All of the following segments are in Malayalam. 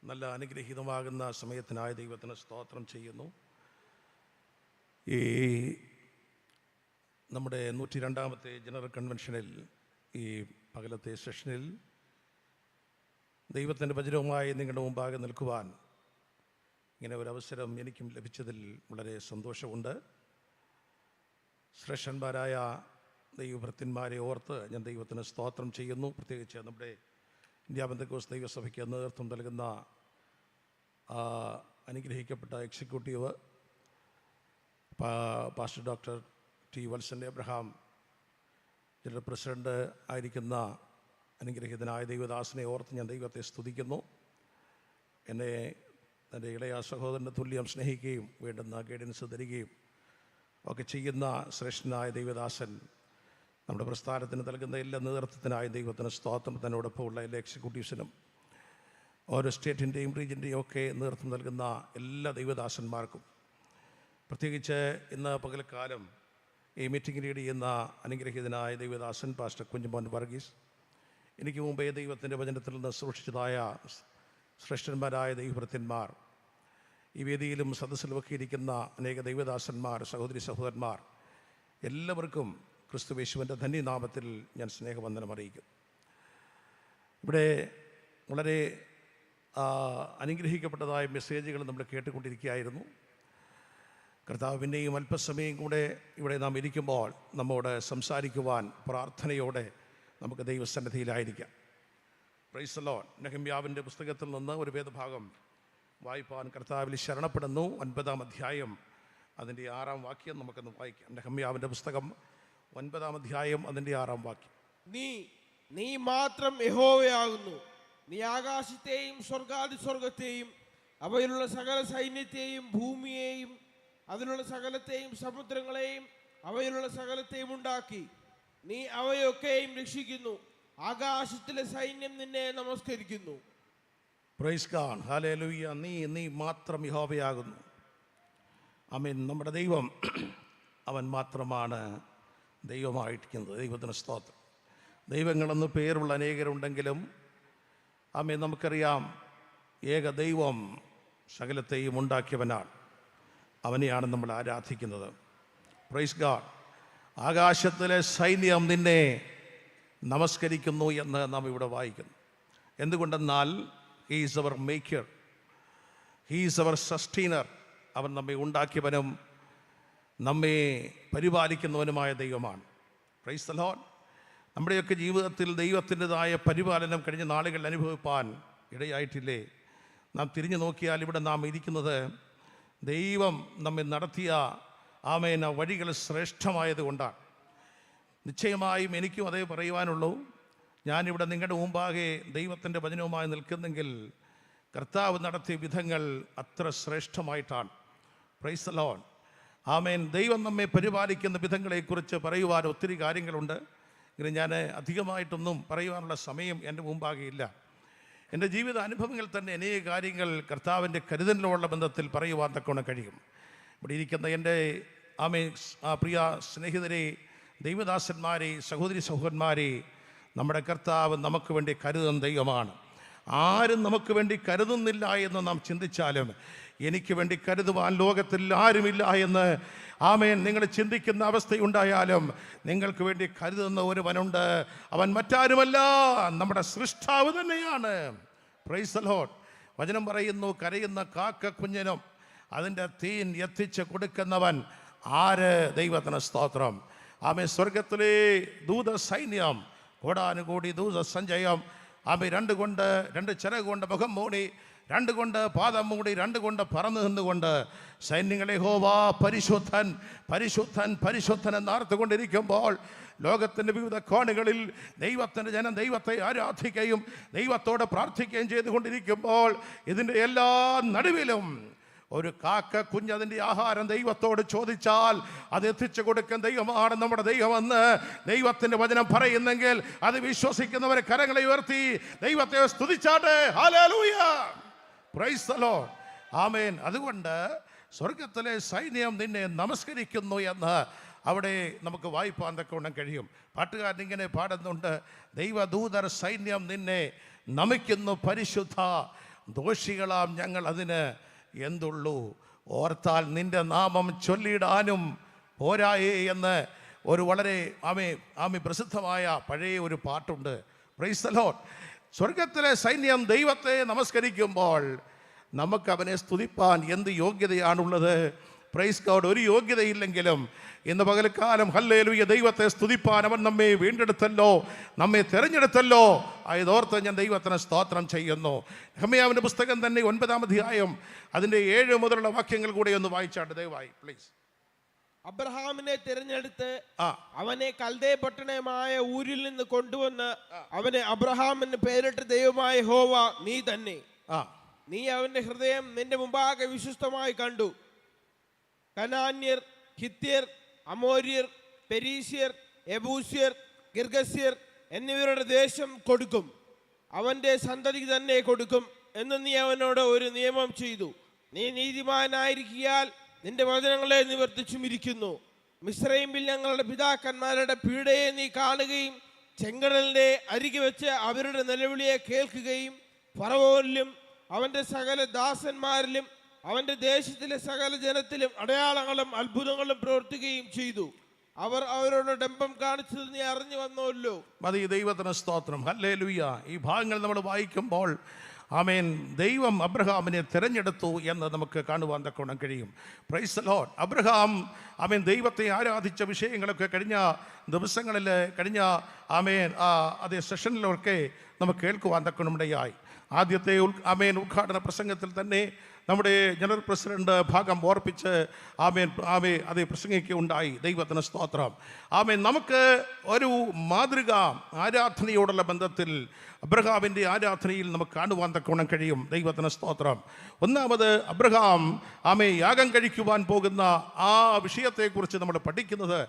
നല്ല അനുഗ്രഹീതമാകുന്ന സമയത്തിനായ ദൈവത്തിന് സ്തോത്രം ചെയ്യുന്നു. ഈ നമ്മുടെ 102ാമത്തെ ജനറൽ കൺവെൻഷനിൽ ഈ പകലത്തെ സെഷനിൽ ദൈവത്തിൻ്റെ വചനവുമായി നിങ്ങളുടെ മുമ്പാകെ നിൽക്കുവാൻ ഇങ്ങനെ ഒരവസരം എനിക്കും ലഭിച്ചതിൽ വളരെ സന്തോഷമുണ്ട്. ശ്രേഷ്ഠന്മാരായ ദൈവഭൃത്യന്മാരെ ഓർത്ത് ഞാൻ ദൈവത്തിന് സ്തോത്രം ചെയ്യുന്നു. പ്രത്യേകിച്ച് നമ്മുടെ ഇന്ത്യ പെന്തക്കോസ്ത് ദൈവസഭയ്ക്ക് നേതൃത്വം നൽകുന്ന അനുഗ്രഹിക്കപ്പെട്ട executive pastor doctor T Valsan Abraham, general president ആയിരിക്കുന്ന അനുഗ്രഹീതനായ ദൈവദാസനെ ഓർത്ത് ഞാൻ ദൈവത്തെ സ്തുതിക്കുന്നു. എന്നെ എൻ്റെ ഇളയ സഹോദരൻ്റെ തുല്യം സ്നേഹിക്കുകയും വേണ്ടുന്ന ഗൈഡൻസ് തരികയും ഒക്കെ ചെയ്യുന്ന ശ്രേഷ്ഠനായ ദൈവദാസൻ, നമ്മുടെ പ്രസ്ഥാനത്തിന് നൽകുന്ന എല്ലാ നേതൃത്വത്തിനായ ദൈവത്തിന് സ്തോത്രം. തന്നോടൊപ്പമുള്ള എല്ലാ എക്സിക്യൂട്ടീവ്സിനും ഓരോ സ്റ്റേറ്റിൻ്റെയും റീജിയൻ്റെയും ഒക്കെ നേതൃത്വം നൽകുന്ന എല്ലാ ദൈവദാസന്മാർക്കും, പ്രത്യേകിച്ച് ഇന്ന് പകൽക്കാലം ഈ മീറ്റിംഗ് ലീഡ് ചെയ്യുന്ന അനുഗ്രഹീതനായ ദൈവദാസൻ പാസ്റ്റർ കുഞ്ഞുമോൻ വർഗീസ്, എനിക്ക് മുമ്പേ ദൈവത്തിൻ്റെ വചനത്തിൽ നിന്ന് സൂക്ഷിച്ചതായ ശ്രേഷ്ഠന്മാരായ ദൈവഭൃത്യന്മാർ, ഈ വേദിയിലും സദസ്സിലുമൊക്കെ ഇരിക്കുന്ന അനേക ദൈവദാസന്മാർ, സഹോദരി സഹോദരന്മാർ, എല്ലാവർക്കും ക്രിസ്തുയേശുവിൻ്റെ ധന്യനാമത്തിൽ ഞാൻ സ്നേഹവന്ദനം അറിയിക്കുന്നു. ഇവിടെ വളരെ അനുഗ്രഹിക്കപ്പെട്ടതായ മെസ്സേജുകൾ നമ്മൾ കേട്ടുകൊണ്ടിരിക്കുകയായിരുന്നു. കർത്താവ് പിന്നെയും അല്പസമയം കൂടെ ഇവിടെ നാം ഇരിക്കുമ്പോൾ നമ്മോട് സംസാരിക്കുവാൻ പ്രാർത്ഥനയോടെ നമുക്ക് ദൈവസന്നിധിയിലായിരിക്കാം. Praise the Lord. നെഹമ്യാവിൻ്റെ പുസ്തകത്തിൽ നിന്ന് ഒരു വേദഭാഗം വായിപ്പാൻ കർത്താവിൽ ശരണപ്പെടുന്നു. 9-ാം അധ്യായം അതിൻ്റെ 6-ാം വാക്യം നമുക്കൊന്ന് വായിക്കാം. നെഹമ്യാവിൻ്റെ പുസ്തകം 9-ാം അധ്യായം അതിൻ്റെ 6-ാം വാക്യം. നീ മാത്രം യഹോവയാകുന്നു. നീ ആകാശത്തെയും സ്വർഗാതിസ്വർഗത്തെയും അവയിലുള്ള സകല സൈന്യത്തെയും ഭൂമിയെയും അതിലുള്ള സകലത്തെയും സമുദ്രങ്ങളെയും അവയിലുള്ള സകലത്തെയും ഉണ്ടാക്കി. നീ അവയൊക്കെയും രക്ഷിക്കുന്നു. ആകാശത്തിലെ സൈന്യം നിന്നെ നമസ്കരിക്കുന്നു. Praise God. ഹല്ലേലൂയ. നീ മാത്രം യഹോവയാകുന്നു. ആമേൻ. നമ്മുടെ ദൈവം അവൻ മാത്രമാണ് ദൈവമായിരിക്കുന്നത്. ദൈവത്തിന് സ്തോത്രം. ദൈവങ്ങളെന്ന് പേരുള്ള അനേകരുണ്ടെങ്കിലും ആമേൻ, നമുക്കറിയാം ഏക ദൈവം സകലത്തെയും ഉണ്ടാക്കിയവനാണ്. അവനെയാണ് നമ്മൾ ആരാധിക്കുന്നത്. Praise God. ആകാശത്തിലെ സൈന്യം നിന്നെ നമസ്കരിക്കുന്നു എന്ന് നാം ഇവിടെ വായിക്കുന്നു. എന്തുകൊണ്ടെന്നാൽ he is our maker, he is our sustainer. അവൻ നമ്മെ ഉണ്ടാക്കിയവനും നമ്മെ പരിപാലിക്കുന്നവനുമായ ദൈവമാണ്. Praise the Lord. നമ്മുടെയൊക്കെ ജീവിതത്തിൽ ദൈവത്തിൻ്റെതായ പരിപാലനം കഴിഞ്ഞ നാളുകളിൽ അനുഭവിപ്പാൻ ഇടയായിട്ടില്ലേ? നാം തിരിഞ്ഞു നോക്കിയാൽ ഇവിടെ നാം ഇരിക്കുന്നത് ദൈവം നമ്മെ നടത്തിയ ആമേന വഴികൾ ശ്രേഷ്ഠമായത് കൊണ്ടാണ്. നിശ്ചയമായും എനിക്കും അതേ പറയുവാനുള്ളൂ. ഞാനിവിടെ നിങ്ങളുടെ മുമ്പാകെ ദൈവത്തിൻ്റെ വചനവുമായി നിൽക്കുന്നെങ്കിൽ കർത്താവ് നടത്തിയ വിധങ്ങൾ അത്ര ശ്രേഷ്ഠമായിട്ടാണ്. Praise the Lord. ആമേൻ. ദൈവം നമ്മെ പരിപാലിക്കുന്ന വിധങ്ങളെക്കുറിച്ച് പറയുവാൻ ഒത്തിരി കാര്യങ്ങളുണ്ട്. ഇങ്ങനെ ഞാൻ അധികമായിട്ടൊന്നും പറയുവാനുള്ള സമയം എൻ്റെ മുമ്പാകെ ഇല്ല. എൻ്റെ ജീവിത അനുഭവങ്ങൾ തന്നെ അനേക കാര്യങ്ങൾ കർത്താവിൻ്റെ കരുതലിനുള്ള ബന്ധത്തിൽ പറയുവാൻ തക്കവണ്ണം കഴിയും. ഇവിടെ ഇരിക്കുന്ന എൻ്റെ പ്രിയ സ്നേഹിതരെ, ദൈവദാസന്മാരെ, സഹോദരി സഹോദരന്മാരെ, നമ്മുടെ കർത്താവ് നമുക്ക് വേണ്ടി കരുതുന്ന ദൈവമാണ്. ആരും നമുക്ക് വേണ്ടി കരുതുന്നില്ല എന്ന് നാം ചിന്തിച്ചാലും എനിക്ക് വേണ്ടി കരുതുവാൻ ലോകത്തിൽ ആരുമില്ല എന്ന് ആമേൻ നിങ്ങൾ ചിന്തിക്കുന്ന അവസ്ഥയുണ്ടായാലും നിങ്ങൾക്ക് വേണ്ടി കരുതുന്ന ഒരുവനുണ്ട്. അവൻ മറ്റാരുമല്ല, നമ്മുടെ സൃഷ്ടാവ് തന്നെയാണ്. Price the Lord. വചനം പറയുന്നു, കരയുന്ന കാക്ക കുഞ്ഞിനും അതിൻ്റെ തീൻ എത്തിച്ച് കൊടുക്കുന്നവൻ ആര്? ദൈവത്തിന് സ്തോത്രം. ആമേ. സ്വർഗത്തിലെ ദൂത സൈന്യം, കോടാനുകൂടി ദൂത സഞ്ചയം, ആമേ, രണ്ട് ചിറക് കൊണ്ട് മുഖം മൂടി, 2 കൊണ്ട് പാദം മൂടി, 2 കൊണ്ട് പറന്നു നിന്നുകൊണ്ട് സൈന്യങ്ങളെ യഹോവ പരിശുദ്ധൻ പരിശുദ്ധൻ പരിശുദ്ധൻ എന്നാർത്തുകൊണ്ടിരിക്കുമ്പോൾ ലോകത്തിൻ്റെ വിവിധ കോണുകളിൽ ദൈവത്തിൻ്റെ ജനം ദൈവത്തെ ആരാധിക്കുകയും ദൈവത്തോട് പ്രാർത്ഥിക്കുകയും ചെയ്തുകൊണ്ടിരിക്കുമ്പോൾ ഇതിൻ്റെ എല്ലാ നടുവിലും ഒരു കാക്ക കുഞ്ഞതിൻ്റെ ആഹാരം ദൈവത്തോട് ചോദിച്ചാൽ അത് എത്തിച്ചു കൊടുക്കാൻ ദൈവമാണ് നമ്മുടെ ദൈവമെന്ന് ദൈവത്തിൻ്റെ വചനം പറയുന്നെങ്കിൽ അത് വിശ്വസിക്കുന്നവരെ കരങ്ങളെ ഉയർത്തി ദൈവത്തെ സ്തുതിച്ചാട്ടെ. ഹല്ലേലൂയ. Praise the Lord. ആമേൻ. അതുകൊണ്ട് സ്വർഗത്തിലെ സൈന്യം നിന്നെ നമസ്കരിക്കുന്നു എന്ന് അവിടെ നമുക്ക് വായിപ്പാൻ തക്കവണ്ണം കഴിയും. പാട്ടുകാരൻ ഇങ്ങനെ പാടുന്നുണ്ട്, ദൈവദൂതർ സൈന്യം നിന്നെ നമിക്കുന്നു പരിശുദ്ധ ദോഷികളാം ഞങ്ങൾ അതിന് എന്തുള്ളൂ. ഓർത്താൽ നിന്റെ നാമം ചൊല്ലിയിടാനും പോരായേ എന്ന് ഒരു വളരെ ആമി പ്രസിദ്ധമായ പഴയ ഒരു പാട്ടുണ്ട്. Price the Lord. സ്വർഗത്തിലെ സൈന്യം ദൈവത്തെ നമസ്കരിക്കുമ്പോൾ നമുക്ക് അവനെ സ്തുതിപ്പാൻ എന്ത് യോഗ്യതയാണുള്ളത്? Praise God. ഒരു യോഗ്യതയില്ലെങ്കിലും ഇന്ന് പകൽക്കാലം ഹല്ലേലൂയ ദൈവത്തെ സ്തുതിപ്പാൻ അവൻ നമ്മെ വീണ്ടെടുത്തല്ലോ, നമ്മെ തിരഞ്ഞെടുത്തല്ലോ. ആയതോർത്ത് ഞാൻ ദൈവത്തിന് സ്തോത്രം ചെയ്യുന്നു. നെഹമ്യാവിൻ്റെ പുസ്തകം തന്നെ 9-ാം അധ്യായം അതിൻ്റെ 7 മുതലുള്ള വാക്യങ്ങൾ കൂടെ ഒന്ന് വായിച്ചാട്ട് ദയവായി പ്ലീസ്. അബ്രഹാമിനെ തിരഞ്ഞെടുത്ത് അവനെ കൽദേ പട്ടണമായ ഊരിൽ നിന്ന് കൊണ്ടുവന്ന് അവനെ അബ്രഹാമിന് പേരിട്ട ദൈവമായ യഹോവ നീ തന്നെ. നീ അവന്റെ ഹൃദയം നിന്റെ മുമ്പാകെ വിശ്വസ്തമായി കണ്ടു. കനാന്യർ, ഹിത്യർ, അമോര്യർ, പെരീസ്യർ, യെബൂസ്യർ, ഗിർഗസ്യർ എന്നിവരുടെ ദേശം കൊടുക്കും, അവന്റെ സന്തതിക്ക് തന്നെ കൊടുക്കും എന്ന് നീ അവനോട് ഒരു നിയമം ചെയ്തു. നീ നീതിമാനായിരിക്കാൽ നിന്റെ വചനങ്ങളെ നിവർത്തിച്ചുമിരിക്കുന്നു. മിസ്രയീമിൽ ഞങ്ങളുടെ പിതാക്കന്മാരുടെ പീഡയെ നീ കാണുകയും ചെങ്കടലിന്റെ അരികെ വെച്ച് അവരുടെ നിലവിളിയെ കേൾക്കുകയും ഫറവോനിലും അവന്റെ സകല ദാസന്മാരിലും അവന്റെ ദേശത്തിലെ സകല ജനത്തിലും അടയാളങ്ങളും അത്ഭുതങ്ങളും പ്രവർത്തിക്കുകയും ചെയ്തു. അവർ അവരോട് ഡംബം കാണിച്ചത് നീ അറിഞ്ഞു വന്നല്ലോ. മതി. ദൈവത്തിന് സ്തോത്രം. ഹല്ലേലൂയ. ഈ ഭാഗങ്ങൾ നമ്മൾ വായിക്കുമ്പോൾ ആമേൻ ദൈവം അബ്രഹാമിനെ തിരഞ്ഞെടുത്തു എന്ന് നമുക്ക് കാണുവാൻ തക്കോണം കഴിയും. Price the Lord. അബ്രഹാം ആമേൻ ദൈവത്തെ ആരാധിച്ച വിഷയങ്ങളൊക്കെ കഴിഞ്ഞ ദിവസങ്ങളിൽ കഴിഞ്ഞ അതേ സെഷനിലൊക്കെ നമുക്ക് കേൾക്കുവാൻ തക്കണമിടയായി. ആദ്യത്തെ ഉദ്ഘാടന പ്രസംഗത്തിൽ തന്നെ നമ്മുടെ ജനറൽ പ്രസിഡന്റ് ഭാഗം ഓർപ്പിച്ച് അത് പ്രസംഗിക്കുകയുണ്ടായി. ദൈവത്തിന് സ്തോത്രം. നമുക്ക് ഒരു മാതൃക ആരാധനയോടുള്ള ബന്ധത്തിൽ അബ്രഹാമിൻ്റെ ആരാധനയിൽ നമുക്ക് കാണുവാൻ തക്കോണം കഴിയും. ദൈവത്തിന് സ്തോത്രം. ഒന്നാമത് അബ്രഹാം യാഗം കഴിക്കുവാൻ പോകുന്ന ആ വിഷയത്തെക്കുറിച്ച് നമ്മൾ പഠിക്കുന്നത്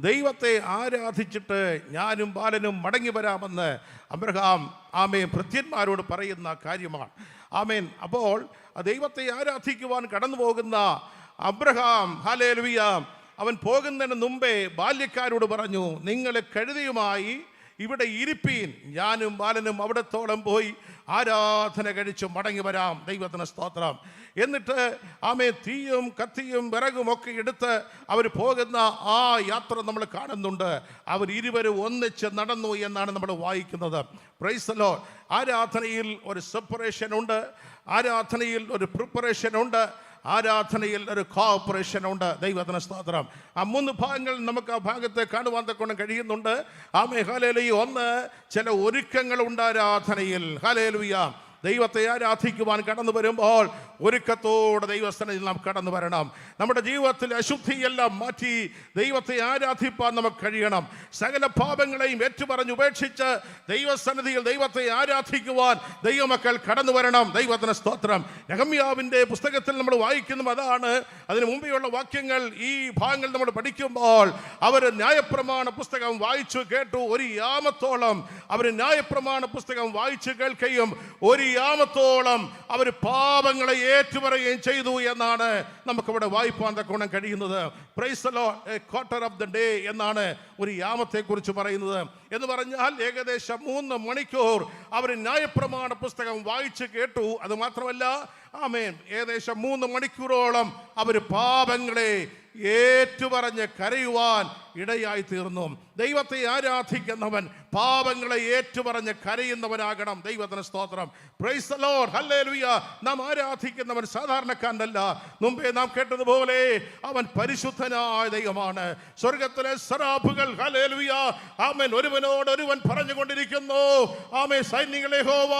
ദൈവത്തെ ആരാധിച്ചിട്ട് ഞാനും ബാലനും മടങ്ങി വരാമെന്ന് അബ്രഹാം ഭൃത്യന്മാരോട് പറയുന്ന കാര്യമാണ്. അപ്പോൾ ദൈവത്തെ ആരാധിക്കുവാൻ കടന്നു പോകുന്ന അബ്രഹാം ഹല്ലേലൂയ അവൻ പോകുന്നതിന് മുമ്പേ ബാല്യക്കാരോട് പറഞ്ഞു, നിങ്ങൾ കഴുതയുമായി ഇവിടെ ഇരിപ്പീൻ, ഞാനും ബാലനും അവിടത്തോളം പോയി ആരാധന കഴിച്ചു മടങ്ങി വരാം. ദൈവത്തിന് സ്തോത്രം. എന്നിട്ട് തീയും കത്തിയും വിറകും ഒക്കെ എടുത്ത് അവർ പോകുന്ന ആ യാത്ര നമ്മൾ കാണുന്നുണ്ട്. അവർ ഇരുവരും ഒന്നിച്ച് നടന്നു എന്നാണ് നമ്മൾ വായിക്കുന്നത്. Price the Lord. ആരാധനയിൽ ഒരു സെപ്പറേഷൻ ഉണ്ട്, ആരാധനയിൽ ഒരു പ്രിപ്പറേഷൻ ഉണ്ട്, ആരാധനയിൽ ഒരു കോഓപ്പറേഷൻ ഉണ്ട്. ദൈവത്തിന് സ്തോത്രം. ആ 3 ഭാഗങ്ങൾ നമുക്ക് ആ ഭാഗത്ത് കാണുവാൻ തക്കൊണ്ട് കഴിയുന്നുണ്ട്. ഹല്ലേലൂയ. ഒന്ന്, ചില ഒരുക്കങ്ങളുണ്ട് ആരാധനയിൽ. ഹല്ലേലൂയ. ദൈവത്തെ ആരാധിക്കുവാൻ കടന്നു വരുമ്പോൾ ഒരുക്കത്തോടെ ദൈവസ്ഥനിൽ നാം കടന്നു വരണം. നമ്മുടെ ജീവിതത്തിൽ അശുദ്ധിയെല്ലാം മാറ്റി ദൈവത്തെ ആരാധിപ്പാൻ നമുക്ക് കഴിയണം. സകല പാപങ്ങളെയും ഏറ്റുപറഞ്ഞ് ഉപേക്ഷിച്ച് ദൈവസന്നിധിയിൽ ദൈവത്തെ ആരാധിക്കുവാൻ ദൈവമക്കൾ കടന്നു വരണം. ദൈവത്തിന് സ്തോത്രം. നെഹമ്യാവിൻ്റെ പുസ്തകത്തിൽ നമ്മൾ വായിക്കുന്നതും അതാണ്. അതിന് മുമ്പെയുള്ള വാക്യങ്ങൾ ഈ ഭാഗങ്ങൾ നമ്മൾ പഠിക്കുമ്പോൾ അവർ ന്യായപ്രമാണ പുസ്തകം വായിച്ചു കേട്ടു. ഒരു യാമത്തോളം അവർ ന്യായപ്രമാണ പുസ്തകം വായിച്ചു കേൾക്കുകയും ഒരു യാമത്തോളം അവർ പാപങ്ങളെ ഏറ്റുപറയുകയും ചെയ്തു എന്നാണ് നമുക്കിവിടെ വായിപ്പാൻ തക്കോണം കഴിയുന്നത്. Price the Lord. A quarter of the day എന്നാണ് ഒരു യാമത്തെക്കുറിച്ച് പറയുന്നത്. എന്ന് പറഞ്ഞാൽ ഏകദേശം 3 മണിക്കൂർ അവർ ന്യായപ്രമാണ പുസ്തകം വായിച്ച് കേട്ടു. അത് മാത്രമല്ല ഏകദേശം 3 മണിക്കൂറോളം അവർ പാപങ്ങളെ ഏറ്റുപറഞ്ഞ് കരയുവാൻ ഇടയായി തീർന്നു. ദൈവത്തെ ആരാധിക്കുന്നവൻ പാപങ്ങളെ ഏറ്റുപറഞ്ഞ് കരയുന്നവനാകണം. ദൈവത്തിന് സ്തോത്രം. Price the Lord. ഹല്ലേലൂയ. നാം ആരാധിക്കുന്നവൻ സാധാരണക്കാരനല്ല. മുമ്പേ നാം കേട്ടതുപോലെ അവൻ പരിശുദ്ധനായ ദൈവമാണ്. സ്വർഗത്തിലെ സറാഫുകൾ ഹല്ലേലൂയ ഒരുവനോടൊരുവൻ പറഞ്ഞുകൊണ്ടിരിക്കുന്നു, സൈന്യങ്ങളെ യഹോവ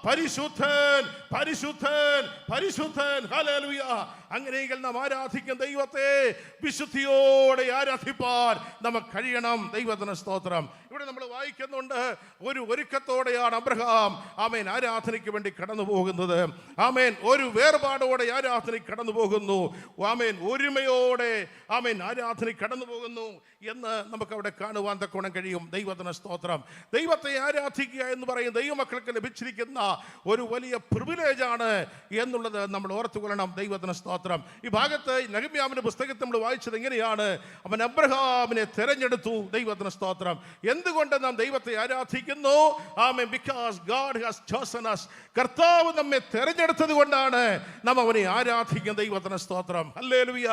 പരിശുദ്ധൻ പരിശുദ്ധൻ പരിശുദ്ധൻ. ഹല്ലേലൂയ. അങ്ങനെയെങ്കിൽ നാം ആരാധിക്കുന്ന ദൈവത്തെ വിശുദ്ധിയോടെ ആരാധിപ്പാൻ നമുക്ക് കഴിയണം. ദൈവത്തിന് സ്തോത്രം. ഇവിടെ നമ്മൾ വായിക്കുന്നുണ്ട്, ഒരു ഒരുക്കത്തോടെയാണ് അബ്രഹാം ആരാധനയ്ക്ക് വേണ്ടി കടന്നു പോകുന്നത്. ഒരു വേർപാടോടെ ആരാധനയ്ക്ക് കടന്നു പോകുന്നു. ഒരുമയോടെ ആരാധനയ്ക്ക് കടന്നു പോകുന്നു എന്ന് നമുക്ക് അവിടെ കാണുവാൻ തക്കോണം കഴിയും. ദൈവത്തിന് സ്തോത്രം. ദൈവത്തെ ആരാധിക്കുക എന്ന് പറയും ദൈവമക്കൾക്ക് ലഭിച്ചിരിക്കുന്ന ഒരു വലിയ പ്രിവിലേജാണ് എന്നുള്ളത് നമ്മൾ ഓർത്തുകൊള്ളണം. ദൈവത്തിന് സ്തോത്രം. ഈ ഭാഗത്ത് നെഹമ്യാവിന്റെ പുസ്തകം പുസ്തകത്തിൽ നമ്മൾ വായിച്ചത് എങ്ങനെയാണ്? അവൻ അബ്രഹാമിനെ തെരഞ്ഞെടുത്തു. ദൈവത്തിന് സ്തോത്രം. എന്തുകൊണ്ട് നാം ദൈവത്തെ ആരാധിക്കുന്നു? ആമേൻ. Because God has chosen us. കർത്താവ് നമ്മെ തെരഞ്ഞെടുത്തത് കൊണ്ടാണ് നാം അവനെ ആരാധിക്കുന്ന. ദൈവത്തിന് സ്തോത്രം. ഹല്ലേലൂയ.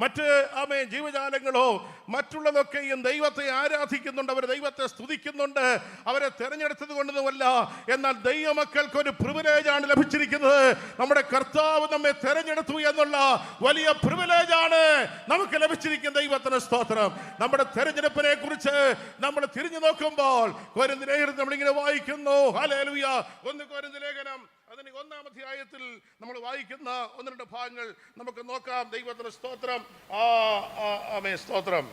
മറ്റ് ആമേൻ ജീവജാലങ്ങളോ മറ്റുള്ളതൊക്കെയും ദൈവത്തെ ആരാധിക്കുന്നുണ്ട്, അവർ ദൈവത്തെ സ്തുതിക്കുന്നുണ്ട്, അവരെ തെരഞ്ഞെടുത്തത് കൊണ്ടൊന്നുമല്ല. എന്നാൽ ദൈവമക്കൾക്ക് ഒരു പ്രിവിലേജാണ് ലഭിച്ചിരിക്കുന്നത്. നമ്മുടെ കർത്താവ് നമ്മെ തെരഞ്ഞെടുത്തു എന്നുള്ള വലിയ പ്രിവിലേജാണ് നമുക്ക് ലഭിച്ചിരിക്കുന്ന. ദൈവത്തിന് സ്തോത്രം. നമ്മുടെ തെരഞ്ഞെടുപ്പിനെ കുറിച്ച് നമ്മൾ തിരിഞ്ഞു നോക്കുമ്പോൾ കൊരിന്ത്യർ ലേഖനം നമ്മളിങ്ങനെ വായിക്കുന്നു. ഹല്ലേലൂയ. 1 കൊരിന്ത്യർ ലേഖനം അതിന് 1-ാം അധ്യായത്തിൽ നമ്മൾ വായിക്കുന്ന 1-2 ഭാഗങ്ങൾ നമുക്ക് നോക്കാം. ദൈവത്തിന് സ്തോത്രം. ആമേൻ. സ്തോത്രം.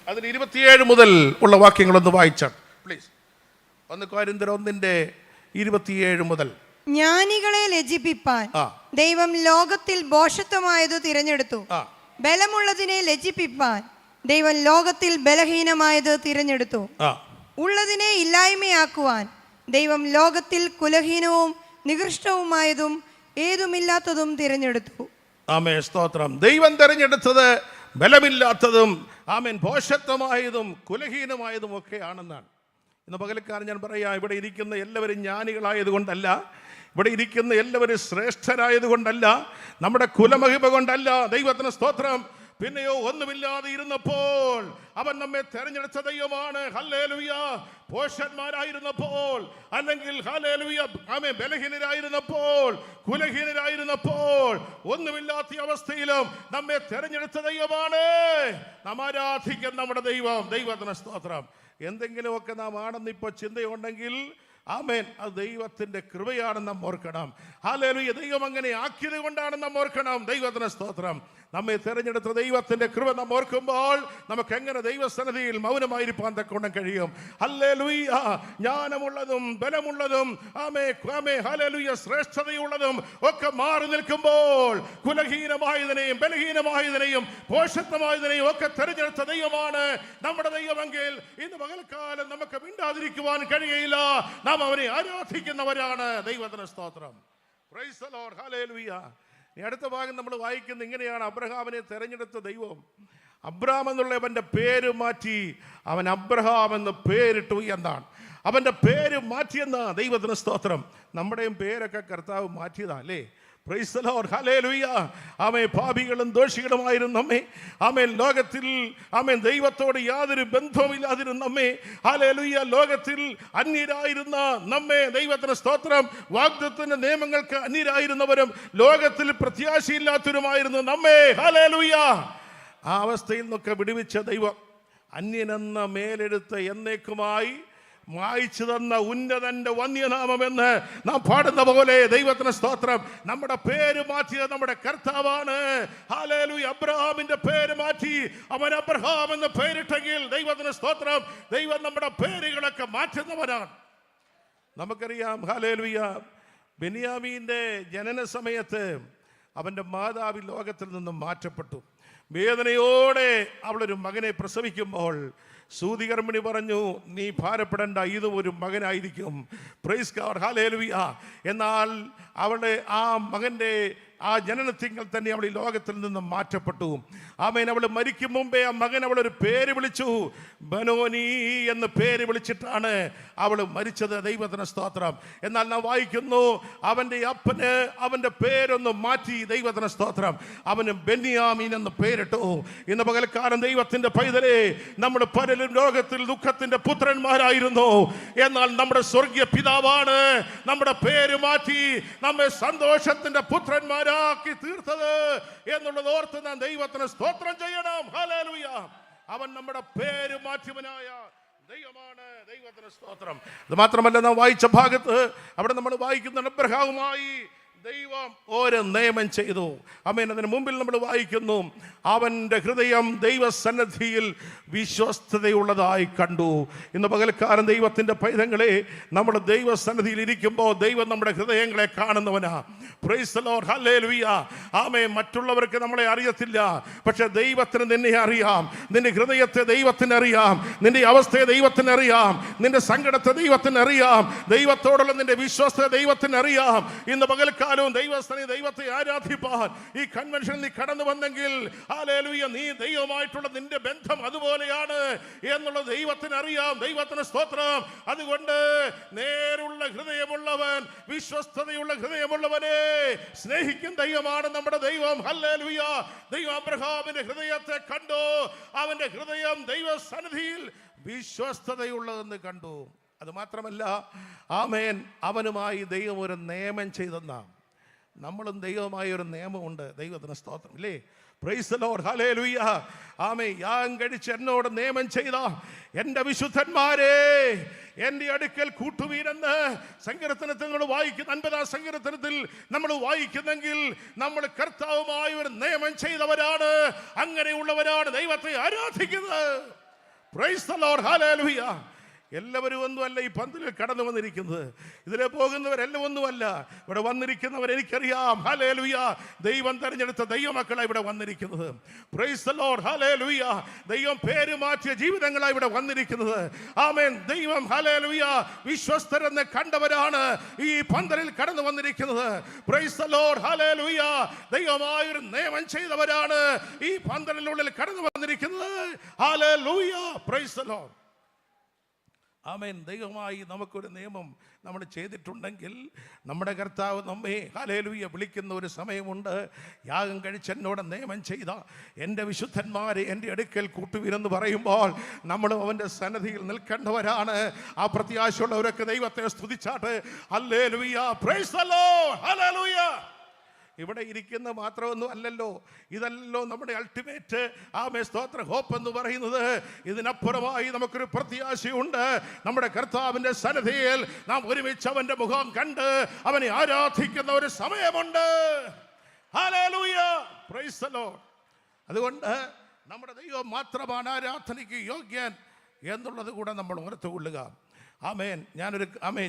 അതിന് 27 മുതൽ ഉള്ള വാക്യങ്ങളൊന്ന് വായിച്ചാൽ പ്ലീസ്. 1 കൊരിന്ത്യർ 1:27 മുതൽ. ജ്ഞാനികളെ ലജ്ജിപ്പിപ്പാൻ ദൈവം ലോകത്തിൽ ഭോഷത്വമായത് തിരഞ്ഞെടുത്തു. ബലമുള്ളതിനെ ലജ്ജിപ്പിപ്പാൻ ദൈവം ലോകത്തിൽ ബലഹീനമായത് തിരഞ്ഞെടുത്തു. ഉള്ളതിനെ ഇല്ലായ്മയാക്കുവാൻ ദൈവം ലോകത്തിൽ കുലഹീനവും നികൃഷ്ടവുമായതും ഏതുമില്ലാത്തതും തിരഞ്ഞെടുത്തു. ആമേൻ. സ്തോത്രം. ദൈവം തിരഞ്ഞെടുത്തത് ബലമില്ലാത്തതും ആമേൻ ഭോഷത്വമായതും കുലഹീനമായതും ഒക്കെ ആണെന്നാണ്. ഇന്ന് പകൽക്കാരൻ ഞാൻ പറയാം, ഇവിടെ ഇരിക്കുന്ന എല്ലാവരും ജ്ഞാനികളായതുകൊണ്ടല്ല, ഇവിടെ ഇരിക്കുന്ന എല്ലാവരും ശ്രേഷ്ഠരായതുകൊണ്ടല്ല, നമ്മുടെ കുലമഹിമ കൊണ്ടല്ല. ദൈവത്തിന് സ്തോത്രം. പിന്നെയോ ഒന്നുമില്ലാതെ ഇരുന്നപ്പോൾ അവൻ നമ്മെ തെരഞ്ഞെടുത്ത ദൈവമാണ്. ഹല്ലേലൂയ. പോഷന്മാരായിരുന്നപ്പോൾ, അല്ലെങ്കിൽ ഹല്ലേലൂയ ആമേൻ ബലഹീനരായിരുന്നപ്പോൾ, കുലഹീനരായിരുന്നപ്പോൾ, ഒന്നുമില്ലാത്ത അവസ്ഥയിലും നമ്മെ തെരഞ്ഞെടുത്ത ദൈവമാണ് നാം ആരാധിക്കുന്ന നമ്മുടെ ദൈവം. ദൈവത്തിന് സ്തോത്രം. എന്തെങ്കിലുമൊക്കെ നാം ആണെന്ന് ഇപ്പോൾ ചിന്തയുണ്ടെങ്കിൽ ആമേൻ, അത് ദൈവത്തിന്റെ കൃപയാണെന്ന് നാം ഓർക്കണം. ഹല്ലേലൂയ. ദൈവം അങ്ങനെ ആക്കിയത് കൊണ്ടാണ് നാം ഓർക്കണം. ദൈവത്തിന് സ്തോത്രം. നമ്മെ തെരഞ്ഞെടുത്ത ദൈവത്തിന്റെ കൃപ നാം ഓർക്കുമ്പോൾ നമുക്ക് എങ്ങനെ ദൈവസന്നിധിയിൽ മൗനമായിരിക്കാൻ തക്കോണം കഴിയും. ഹല്ലേലൂയ. ജ്ഞാനമുള്ളതും ബലമുള്ളതും ഹല്ലേലൂയ ശ്രേഷ്ഠതയുള്ളതും ഒക്കെ മാറി നിൽക്കുമ്പോൾ കുലഹീനമായതിനെയും ബലഹീനമായതിനെയും പോഷത്വമായതിനെയും ഒക്കെ തെരഞ്ഞെടുത്ത ദൈവമാണ് നമ്മുടെ ദൈവമെങ്കിൽ ഇന്ന് പകൽക്കാലം നമുക്ക് മിണ്ടാതിരിക്കുവാൻ കഴിയില്ല. നാം അവനെ ആരാധിക്കുന്നവരാണ്. ദൈവത്തിന് സ്തോത്രം. Price the Lord. ഹല്ലേലൂയ. അടുത്ത ഭാഗം നമ്മൾ വായിക്കുന്നത് ഇങ്ങനെയാണ്. അബ്രഹാമിനെ തെരഞ്ഞെടുത്ത ദൈവം അബ്രാം എന്നുള്ളവന്റെ പേര് മാറ്റി അവൻ അബ്രഹാം എന്ന് പേരിട്ടു എന്നാണ്. അവന്റെ പേര് മാറ്റിയെന്ന. ദൈവത്തിന് സ്തോത്രം. നമ്മുടെയും പേരൊക്കെ കർത്താവ് മാറ്റിയതാ അല്ലേ? Price the Lord. ഹല്ലേലൂയ. ആമേൻ. പാപികളും ദോഷികളുമായിരുന്നു നമ്മെ. ആമേൻ. ലോകത്തിൽ ആമേൻ ദൈവത്തോട് യാതൊരു ബന്ധവുമില്ലാതിരുന്ന നമ്മെ. ഹല്ലേലൂയ. ലോകത്തിൽ അന്യരായിരുന്ന നമ്മെ. ദൈവത്തിന് സ്തോത്രം. വാഗ്ദത്തത്തിന്റെ നിയമങ്ങൾക്ക് അന്യരായിരുന്നവരും ലോകത്തിൽ പ്രത്യാശയില്ലാത്തവരുമായിരുന്നു നമ്മെ. ഹല്ലേലൂയ. ആ അവസ്ഥയിൽ നിന്നൊക്കെ വിടുവിച്ച ദൈവം അന്യനെന്ന മേലെടുത്ത് എന്നേക്കുമായി മായിച്ചു തന്ന ഉന്നതന്റെ വന്യനാമമെന്ന് നാം പാടുന്ന പോലെ ദൈവത്തിന് സ്തോത്രം. നമ്മുടെ പേര് മാറ്റിയത് നമ്മുടെ കർത്താവാണ്. ഹല്ലേലൂയ. അബ്രഹാമിന്റെ പേര് മാറ്റി അവൻ അബ്രഹാം എന്ന് പേരിട്ടെങ്കിൽ ദൈവത്തിന് സ്തോത്രം. ദൈവം നമ്മുടെ പേരുകളൊക്കെ മാറ്റുന്നവനാണ്. നമുക്കറിയാം. ഹല്ലേലൂയ. ബെന്യാമീന്റെ ജനന സമയത്ത് അവന്റെ മാതാവ് ലോകത്തിൽ നിന്നും മാറ്റപ്പെട്ടു. വേദനയോടെ അവളൊരു മകനെ പ്രസവിക്കുമ്പോൾ സൂതികർമ്മിണി പറഞ്ഞു, നീ ഭാരപ്പെടേണ്ട, ഇതും ഒരു മകനായിരിക്കും. Price God. ഹല്ലേലൂയ. എന്നാൽ അവളുടെ ആ മകൻ്റെ ആ ജനനത്തിങ്കൽ തന്നെ അവൾ ഈ ലോകത്തിൽ നിന്നും മാറ്റപ്പെട്ടു. ആമേൻ. അവൾ മരിക്കും മുമ്പേ ആ മകൻ അവളൊരു പേര് വിളിച്ചു. ബനോനി എന്ന് പേര് വിളിച്ചിട്ടാണ് അവൾ മരിച്ചത്. ദൈവത്തിന് സ്തോത്രം. എന്നാൽ നാം വായിക്കുന്നു അവൻ്റെ അപ്പന് അവൻ്റെ പേരൊന്ന് മാറ്റി. ദൈവത്തിന് സ്തോത്രം. അവന് ബെന്യാമീൻ എന്ന് പേരിട്ടു. ഇന്ന് പകൽക്കാലം ദൈവത്തിന്റെ പൈതലേ, നമ്മുടെ പലരും ലോകത്തിൽ ദുഃഖത്തിന്റെ പുത്രന്മാരായിരുന്നു. എന്നാൽ നമ്മുടെ സ്വർഗീയ പിതാവാണ് നമ്മുടെ പേര് മാറ്റി നമ്മെ സന്തോഷത്തിന്റെ പുത്രന്മാർ ാക്കി തീർത്തത് എന്നുള്ളത് ഓർത്ത് നാം ദൈവത്തിന് സ്തോത്രം ചെയ്യണം. ഹല്ലേലൂയ. അവൻ നമ്മുടെ പേര് മാറ്റിയവനായ ദൈവമാണ്. ദൈവത്തിന് സ്തോത്രം. അത് മാത്രമല്ല, നാം വായിച്ച ഭാഗത്ത് അവിടെ നമ്മൾ വായിക്കുന്ന അബ്രഹാമുമായി ദൈവം ഒരു നിയമം ചെയ്തു. ആമേൻ. അതിന് മുമ്പിൽ നമ്മൾ വായിക്കുന്നു, അവൻ്റെ ഹൃദയം ദൈവസന്നിധിയിൽ വിശ്വസ്തതയുള്ളതായി കണ്ടു. ഇന്ന് പകൽക്കാലം ദൈവത്തിൻ്റെ പൈതങ്ങളെ, നമ്മുടെ ദൈവസന്നിധിയിൽ ഇരിക്കുമ്പോൾ ദൈവം നമ്മുടെ ഹൃദയങ്ങളെ കാണുന്നവനാ. Praise the Lord. ഹല്ലേലൂയ. ആമേൻ. മറ്റുള്ളവർക്ക് നമ്മളെ അറിയത്തില്ല, പക്ഷെ ദൈവത്തിന് നിന്നെ അറിയാം. നിന്റെ ഹൃദയത്തെ ദൈവത്തിന് അറിയാം. നിന്റെ അവസ്ഥയെ ദൈവത്തിന് അറിയാം. നിന്റെ സങ്കടത്തെ ദൈവത്തിന് അറിയാം. ദൈവത്തോടുള്ള നിന്റെ വിശ്വാസത്തെ ദൈവത്തിന് അറിയാം. ഇന്ന് പകൽക്കാലം കാലവും ദൈവത്തെ ആരാധിപ്പാൻ ഈ കൺവെൻഷനിൽ നീ കടന്നു വന്നെങ്കിൽ ഹല്ലേലൂയ, നീ ദൈവമായിട്ടുള്ള നിന്റെ ബന്ധം അതുപോലെയാണ് എന്നുള്ളത് ദൈവത്തിന് അറിയാം. ദൈവത്തിന് സ്തോത്രം. അതുകൊണ്ട് നേരുള്ള ഹൃദയമുള്ളവൻ, വിശ്വസ്തതയുള്ള ഹൃദയമുള്ളവനെ സ്നേഹിക്കും ദൈവമാണ് നമ്മുടെ ദൈവം. ഹല്ലേലൂയ. ദൈവം അബ്രഹാമിന്റെ ഹൃദയത്തെ കണ്ടു. അവന്റെ ഹൃദയം ദൈവസന്നിധിയിൽ വിശ്വസ്തതയുള്ളതെന്ന് കണ്ടു. അത് മാത്രമല്ല, ആമേൻ, അവനുമായി ദൈവം ഒരു നിയമം ചെയ്തെന്ന, നമ്മളും ദൈവമായ ഒരു നിയമമുണ്ട്. ദൈവത്തിന് സ്തോത്രം, ഇല്ലേ? Price the Lord. ഹല്ലേലൂയ. ആമേൻ. യാഗം കഴിച്ച് എന്നോട് നിയമം ചെയ്ത എൻ്റെ വിശുദ്ധന്മാരെ എൻ്റെ അടുക്കൽ കൂട്ടുവീരെന്ന് സങ്കീർത്തനത്തിൽ നമ്മൾ വായിക്കുന്ന 50-ാം സങ്കീർത്തനത്തിൽ നമ്മൾ വായിക്കുന്നെങ്കിൽ നമ്മൾ കർത്താവുമായി ഒരു നിയമം ചെയ്തവരാണ്. അങ്ങനെയുള്ളവരാണ് ദൈവത്തെ ആരാധിക്കുന്നത്. Price the Lord. ഹല്ലേലൂയ. എല്ലാവരും ഒന്നുമല്ല ഈ പന്തിൽ കടന്നു വന്നിരിക്കുന്നത്. ഇതിലെ പോകുന്നവരെല്ലാം ഒന്നുമല്ല. ഇവിടെ വന്നിരിക്കുന്നവർ എനിക്കറിയാം. ഹല്ലേലൂയ. ദൈവം തെരഞ്ഞെടുത്ത ദൈവമക്കളാണ് ഇവിടെ വന്നിരിക്കുന്നത്. Praise the Lord. ഹല്ലേലൂയ. ദൈവം പേര് മാറ്റിയ ജീവിതങ്ങളാണ് ഇവിടെ വന്നിരിക്കുന്നത്. ആമേൻ. ദൈവം ഹല്ലേലൂയ വിശ്വസ്തരെന്ന് കണ്ടവരാണ് ഈ പന്തലിൽ കടന്നു വന്നിരിക്കുന്നത്. Praise the Lord. ഹല്ലേലൂയ. ദൈവമായൊരു നിയമം ചെയ്തവരാണ് ഈ പന്തലിനുള്ളിൽ കടന്നു വന്നിരിക്കുന്നത്. ഹല്ലേലൂയ. Praise the Lord. ആമേൻ. ദൈവമായി നമുക്കൊരു നിയമം നമ്മൾ ചെയ്തിട്ടുണ്ടെങ്കിൽ നമ്മുടെ കർത്താവ് നമ്മെ ഹല്ലേലൂയ വിളിക്കുന്ന ഒരു സമയമുണ്ട്. യാഗം കഴിച്ച് എന്നോട് നിയമം ചെയ്ത എൻ്റെ വിശുദ്ധന്മാരെ എൻ്റെ അടുക്കൽ കൂട്ടുവീരെന്ന് പറയുമ്പോൾ നമ്മളും അവൻ്റെ സന്നിധിയിൽ നിൽക്കേണ്ടവരാണ്. ആ പ്രത്യാശയുള്ളവരൊക്കെ ദൈവത്തെ സ്തുതിച്ചാട്ട് ഹല്ലേലൂയ. Praise the Lord. ഹല്ലേലൂയ. ഇവിടെ ഇരിക്കുന്ന മാത്രമൊന്നും അല്ലല്ലോ, ഇതല്ലോ നമ്മുടെ അൾട്ടിമേറ്റ് ആമേ സ്തോത്ര ഹോപ്പ് എന്ന് പറയുന്നത്. ഇതിനപ്പുറമായി നമുക്കൊരു പ്രത്യാശയുണ്ട്. നമ്മുടെ കർത്താവിൻ്റെ സന്നിധിയിൽ നാം ഒരുമിച്ച് അവൻ്റെ മുഖം കണ്ട് അവനെ ആരാധിക്കുന്ന ഒരു സമയമുണ്ട്. ഹല്ലേലൂയ. Praise the Lord. അതുകൊണ്ട് നമ്മുടെ ദൈവം മാത്രമാണ് ആരാധനയ്ക്ക് യോഗ്യൻ എന്നുള്ളത് കൂടെ നമ്മൾ ഓർത്തുകൊള്ളുക. ആമേൻ.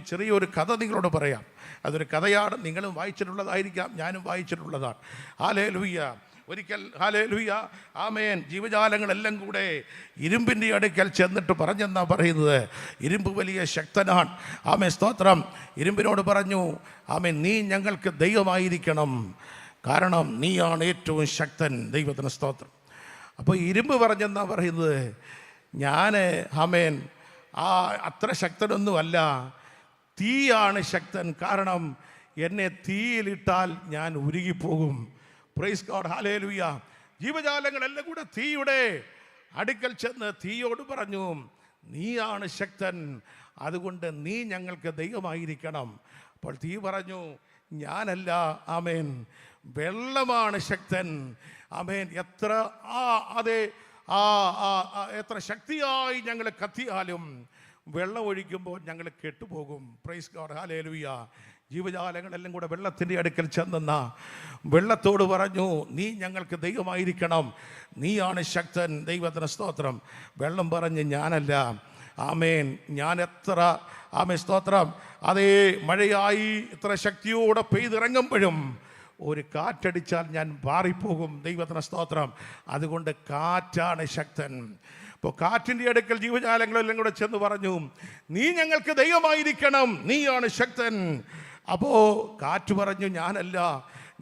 ചെറിയൊരു കഥ നിങ്ങളോട് പറയാം. അതൊരു കഥയാണ്. നിങ്ങളും വായിച്ചിട്ടുള്ളതായിരിക്കാം, ഞാനും വായിച്ചിട്ടുള്ളതാണ്. ഹല്ലേലൂയ. ഒരിക്കൽ ഹല്ലേലൂയ ആമേൻ ജീവജാലങ്ങളെല്ലാം കൂടെ ഇരുമ്പിൻ്റെ അടുക്കൽ ചെന്നിട്ട് പറഞ്ഞെന്നാ പറയുന്നത്. ഇരുമ്പ് വലിയ ശക്തനാണ്. ആമേൻ സ്തോത്രം. ഇരുമ്പിനോട് പറഞ്ഞു, ആമേൻ, നീ ഞങ്ങൾക്ക് ദൈവമായിരിക്കണം, കാരണം നീയാണ് ഏറ്റവും ശക്തൻ. ദൈവത്തിന് സ്തോത്രം. അപ്പോൾ ഇരുമ്പ് പറഞ്ഞെന്നാ പറയുന്നത്, ഞാൻ ആമേൻ അത്ര ശക്തനൊന്നുമല്ല, തീയാണ് ശക്തൻ, കാരണം എന്നെ തീയിലിട്ടാൽ ഞാൻ ഉരുകിപ്പോകും. Praise God. ഹല്ലേലൂയ. ജീവജാലങ്ങളെല്ലാം കൂടെ തീയുടെ അടുക്കൽ ചെന്ന് തീയോട് പറഞ്ഞു, നീയാണ് ശക്തൻ, അതുകൊണ്ട് നീ ഞങ്ങൾക്ക് ദൈവമായിരിക്കണം. അപ്പോൾ തീ പറഞ്ഞു, ഞാനല്ല, ആമേൻ, വെള്ളമാണ് ശക്തൻ. ആമേൻ. എത്ര ശക്തിയായി ഞങ്ങൾ കത്തിയാലും വെള്ളം ഒഴിക്കുമ്പോൾ ഞങ്ങൾ കെട്ടുപോകും. Praise God. ഹല്ലേലൂയ. ജീവജാലങ്ങളെല്ലാം കൂടെ വെള്ളത്തിൻ്റെ അടുക്കൽ ചെന്നെന്ന വെള്ളത്തോട് പറഞ്ഞു, നീ ഞങ്ങൾക്ക് ദൈവമായിരിക്കണം, നീയാണ് ശക്തൻ. ദൈവത്തിന് സ്തോത്രം. വെള്ളം പറഞ്ഞ്, ഞാനല്ല, ആമേൻ, ഞാൻ എത്ര ആമേൻ സ്തോത്രം അതേ മഴയായി ഇത്ര ശക്തിയോടെ പെയ്തിറങ്ങുമ്പോഴും ഒരു കാറ്റടിച്ചാൽ ഞാൻ പാറിപ്പോകും. ദൈവത്തിന് സ്തോത്രം. അതുകൊണ്ട് കാറ്റാണ് ശക്തൻ. അപ്പോൾ കാറ്റിൻ്റെ അടുക്കൽ ജീവജാലങ്ങളെല്ലാം കൂടെ ചെന്ന് പറഞ്ഞു, നീ ഞങ്ങൾക്ക് ദൈവമായിരിക്കണം, നീയാണ് ശക്തൻ. അപ്പോൾ കാറ്റ് പറഞ്ഞു, ഞാനല്ല,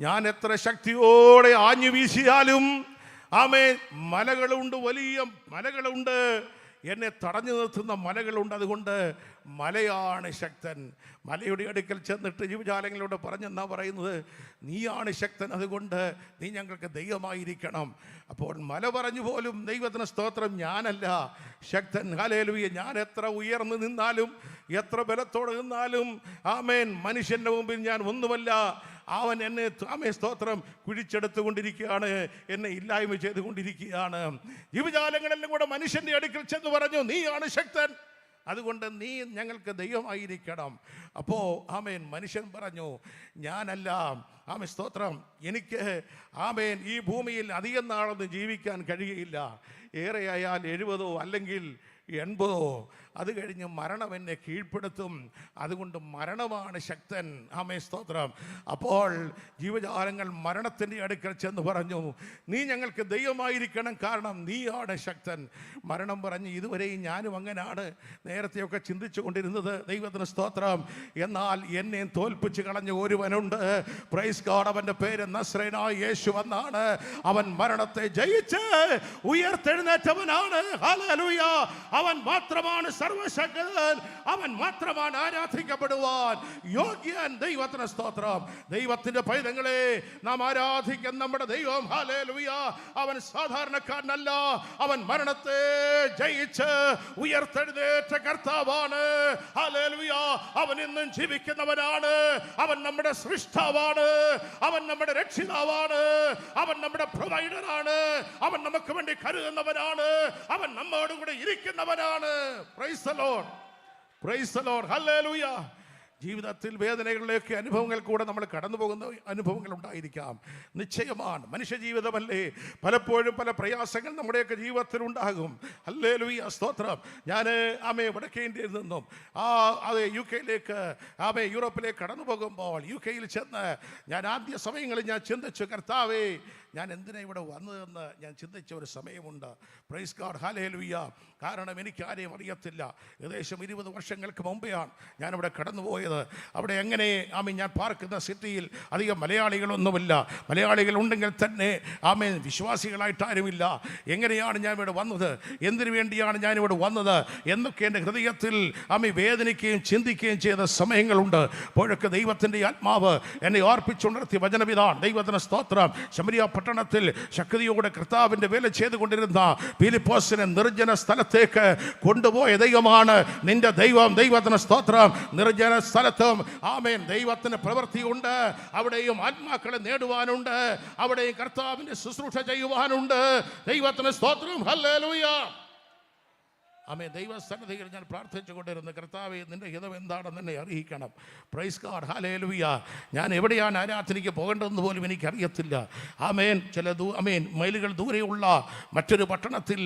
ഞാൻ എത്ര ശക്തിയോടെ ആഞ്ഞു വീശിയാലും ആമേൻ മലകളുണ്ട്, വലിയ മലകളുണ്ട്, എന്നെ തടഞ്ഞു നിർത്തുന്ന മലകളുണ്ട്, അതുകൊണ്ട് മലയാണ് ശക്തൻ. മലയുടെ അടുക്കൽ ചെന്നിട്ട് ജീവജാലങ്ങളോട് പറഞ്ഞെന്നാ പറയുന്നത്, നീയാണ് ശക്തൻ, അതുകൊണ്ട് നീ ഞങ്ങൾക്ക് ദൈവമായിരിക്കണം. അപ്പോൾ മല പറഞ്ഞു പോലും, ദൈവത്തിന് സ്തോത്രം, ഞാനല്ല ശക്തൻ. ഹല്ലേലൂയ. ഞാൻ എത്ര ഉയർന്നു നിന്നാലും എത്ര ബലത്തോടെ നിന്നാലും ആമേൻ മനുഷ്യൻ്റെ മുമ്പിൽ ഞാൻ ഒന്നുമല്ല. അവൻ എന്നെ ആമേ സ്തോത്രം കുഴിച്ചെടുത്തുകൊണ്ടിരിക്കുകയാണ്, എന്നെ ഇല്ലായ്മ ചെയ്തുകൊണ്ടിരിക്കുകയാണ്. ജീവജാലങ്ങളെല്ലാം കൂടെ മനുഷ്യൻ്റെ അടുക്കൽ ചെന്ന് പറഞ്ഞു, നീയാണ് ശക്തൻ, അതുകൊണ്ട് നീ ഞങ്ങൾക്ക് ദൈവമായിരിക്കണം. അപ്പോൾ ആമേൻ മനുഷ്യൻ പറഞ്ഞു, ഞാനല്ല, ആമേൻ സ്തോത്രം, എനിക്ക് ആമേൻ ഈ ഭൂമിയിൽ അധികം നാളൊന്നും ജീവിക്കാൻ കഴിയുകയില്ല. ഏറെയായാൽ 70 അല്ലെങ്കിൽ 80 അത് കഴിഞ്ഞ് മരണം എന്നെ കീഴ്പ്പെടുത്തും, അതുകൊണ്ട് മരണമാണ് ശക്തൻ. ആമേൻ, സ്തോത്രം. അപ്പോൾ ജീവജാലങ്ങൾ മരണത്തിൻ്റെ അടുക്കൽ ചെന്ന് പറഞ്ഞു, നീ ഞങ്ങൾക്ക് ദൈവമായിരിക്കണം, കാരണം നീയാണ് ശക്തൻ. മരണം പറഞ്ഞ് ഇതുവരെയും ഞാനും അങ്ങനെയാണ് നേരത്തെയൊക്കെ ചിന്തിച്ചു കൊണ്ടിരുന്നത്. ദൈവത്തിന് സ്തോത്രം. എന്നാൽ എന്നെ തോൽപ്പിച്ച് കളഞ്ഞ ഒരുവനുണ്ട്. Praise God. അവൻ്റെ പേര് നസ്രേനായ യേശു എന്നാണ്. അവൻ മരണത്തെ ജയിച്ച് ഉയർത്തെഴുന്നേറ്റവനാണ്. ഹല്ലേലൂയ. അവൻ മാത്രമാണ് സർവശക്തൻ, അവൻ മാത്രമാണ് ആരാധിക്കപ്പെടുവാൻ യോഗ്യൻ. ദൈവത്തിന് സ്തോത്രം. ദൈവത്തിന്റെ പൈതങ്ങളെ, നാം ആരാധിക്കുന്ന നമ്മുടെ ദൈവം, ഹല്ലേലൂയ, അവൻ സാധാരണക്കാരനല്ല. അവൻ മരണത്തെ ജയിച്ച് ഉയർത്തെഴുന്നേറ്റ കർത്താവാണ്. ഹല്ലേലൂയ. അവൻ ഇന്നും ജീവിക്കുന്നവനാണ്. അവൻ നമ്മുടെ സൃഷ്ടാവാണ്. അവൻ നമ്മുടെ രക്ഷിതാവാണ്. അവൻ നമ്മുടെ പ്രൊവൈഡറാണ്. അവൻ നമുക്ക് വേണ്ടി കരുതുന്നവനാണ്. അവൻ നമ്മോടുകൂടെ ഇരിക്കുന്നവനാണ്. Praise the Lord. Praise the Lord. ഹല്ലേലൂയ. ജീവിതത്തിൽ വേദനകളിലേക്ക് അനുഭവങ്ങൾ കൂടെ നമ്മൾ കടന്നു പോകുന്ന അനുഭവങ്ങൾ ഉണ്ടായിരിക്കാം. നിശ്ചയമാണ്. മനുഷ്യ ജീവിതമല്ലേ, പലപ്പോഴും പല പ്രയാസങ്ങൾ നമ്മുടെയൊക്കെ ജീവിതത്തിൽ ഉണ്ടാകും. ഹല്ലേലൂയ, സ്തോത്രം. ഞാൻ വടക്കേ ഇന്ത്യയിൽ നിന്നും അത് UK-യിലേക്ക് യൂറോപ്പിലേക്ക് കടന്നു പോകുമ്പോൾ UK-യിൽ ചെന്ന് ഞാൻ ആദ്യ സമയങ്ങളിൽ ഞാൻ ചിന്തിച്ചു, കർത്താവേ, ഞാൻ എന്തിനാ ഇവിടെ വന്നതെന്ന് ഞാൻ ചിന്തിച്ച ഒരു സമയമുണ്ട്. Price God. ഹല്ലേലൂയ. കാരണം എനിക്ക് ആരെയും അറിയത്തില്ല. ഏകദേശം 20 വർഷങ്ങൾക്ക് മുമ്പെയാണ് ഞാനിവിടെ കടന്നുപോയത്. അവിടെ എങ്ങനെ ഞാൻ പാർക്കുന്ന സിറ്റിയിൽ അധികം മലയാളികളൊന്നുമില്ല. മലയാളികൾ ഉണ്ടെങ്കിൽ തന്നെ വിശ്വാസികളായിട്ടാരുമില്ല. എങ്ങനെയാണ് ഞാൻ ഇവിടെ വന്നത്, എന്തിനു വേണ്ടിയാണ് ഞാനിവിടെ വന്നത് എന്നൊക്കെ എൻ്റെ ഹൃദയത്തിൽ വേദനിക്കുകയും ചിന്തിക്കുകയും ചെയ്ത സമയങ്ങളുണ്ട്. അപ്പോഴൊക്കെ ദൈവത്തിൻ്റെ ആത്മാവ് എന്നെ ഓർപ്പിച്ചുണർത്തിയ വചനവിധാൻ. ദൈവത്തിന് സ്തോത്രം. ശമരിയ പട്ടണത്തിൽ ശക്തിയോടെ കർത്താവിൻ്റെ വേല ചെയ്തുകൊണ്ടിരുന്ന ഫിലിപ്പോസിനെ നിർജ്ജന സ്ഥലത്തേക്ക് കൊണ്ടുപോയ ദൈവമാണ് നിന്റെ ദൈവം. ദൈവത്തിന് സ്തോത്രം. നിർജ്ജന സ്ഥലത്തും ദൈവത്തിന് പ്രവൃത്തിയുണ്ട്. അവിടെയും ആത്മാക്കളെ നേടുവാനുണ്ട്. അവിടെയും കർത്താവിൻ്റെ ശുശ്രൂഷ ചെയ്യുവാനുണ്ട്. ദൈവത്തിന് സ്തോത്രം. ഹല്ലേലൂയ. ദൈവസന്നിധിയിൽ ഞാൻ പ്രാർത്ഥിച്ചു കൊണ്ടിരുന്നു, കർത്താവേ, നിന്റെ ഹിതം എന്താണെന്ന് എന്നെ അറിയിക്കണം. Price God. ഹല്ലേലൂയ. ഞാൻ എവിടെയാണ് ആരാധനയ്ക്ക് പോകേണ്ടതെന്ന് പോലും എനിക്കറിയത്തില്ല. ചില മൈലുകൾ ദൂരെയുള്ള മറ്റൊരു പട്ടണത്തിൽ